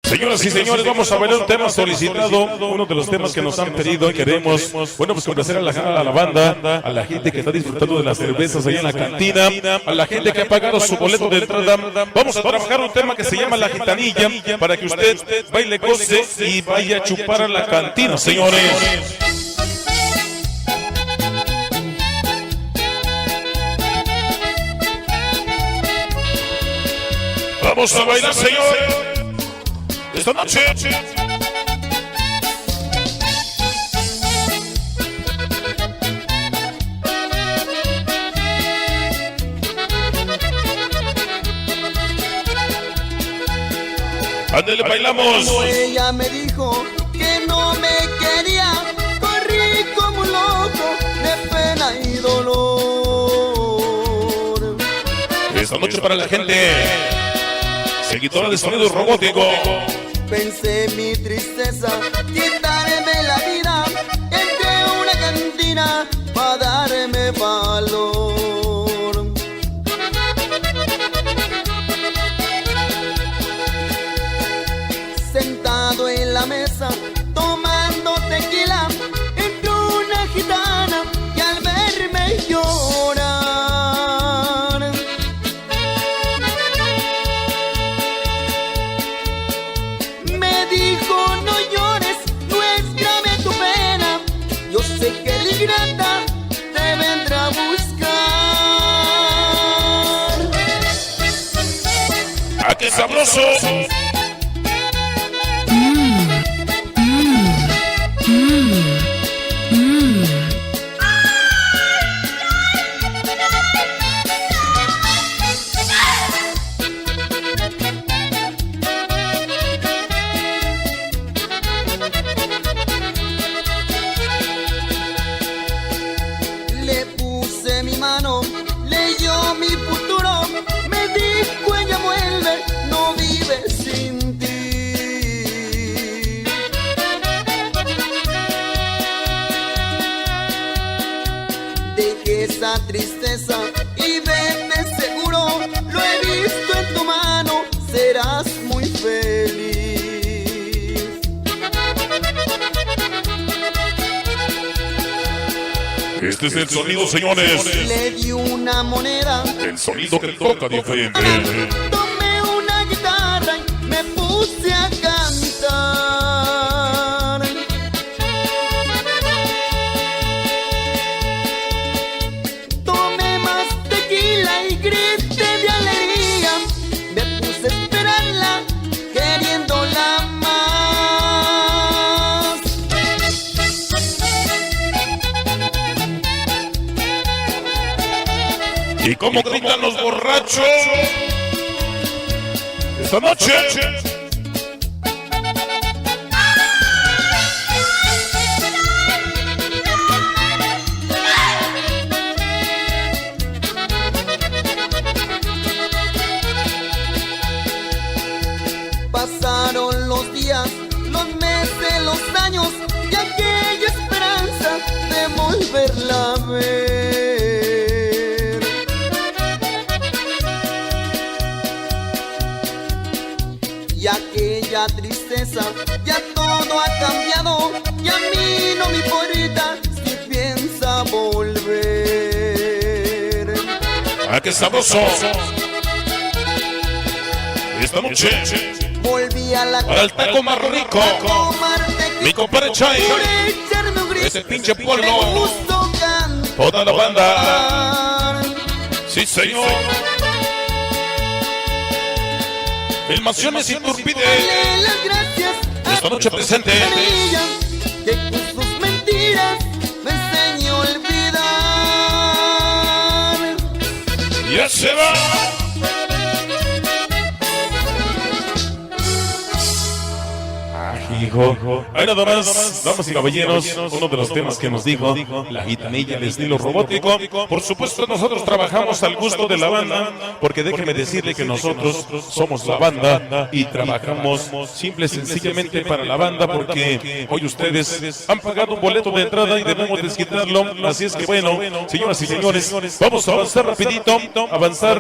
Señoras y señores, vamos a bailar un tema solicitado, uno de los temas que nos han pedido y queremos, bueno, pues complacer a la banda, a la gente que está disfrutando de las cervezas ahí en la cantina, a la gente que ha pagado su boleto de entrada. Vamos a trabajar un tema que se llama La Gitanilla, para que usted baile, goce y vaya a chupar a la cantina, señores. Vamos a bailar, señores, esta noche. Ándale, bailamos. Ella me dijo que no me quería, corrí como un loco de pena y dolor. Esta noche para la gente seguidora de Sonido Robótico. Pensé mi tristeza, quitarme la vida, entré a una cantina para darme valor. Sentado en la mesa, tomando tequila, entró una gitana y al verme llorar, me dijo: no llores, no es grave tu pena, yo sé que el ingrata te vendrá a buscar. ¡Ah, qué sabroso! Le puse mi mano, leyó mi futuro, me dijo: ella vuelve, no vive sin ti. Deje esa tristeza y vete seguro, lo he visto en tu mano, serás muy feliz. Este es el sonido, señores. Le di una moneda, El sonido que toca diferente. tomé una guitarra y me puse a cantar. Tomé más tequila y grité de alegría, me puse a esperarla, queriéndola más. ¿Y cómo gritan los borrachos esta noche? Pasaron los días, los meses, los años y aquella esperanza de volverla a ver. Y aquella tristeza, ya todo ha cambiado y a mí no me importa si piensa volver. ¡Ah, qué sabroso! Esta noche Volví a la para el taco más rico, mi compadre Chay, ese pinche pueblo, toda la banda. Sí, señor. Filmaciones Iturbide, esta noche presente. Que con sus mentiras me enseñó a olvidar. Ya se va. Hijo, ahí nada más, damas y caballeros, uno de los temas que nos dijo La Gitanilla de Estilo Robótico. Por supuesto, nosotros trabajamos al gusto de la banda, porque déjeme decirle que nosotros somos la banda y trabajamos simple y sencillamente para la banda, porque hoy ustedes han pagado un boleto de entrada y debemos desquitarlo. Así es que bueno, señoras y señores, vamos a avanzar rapidito, avanzar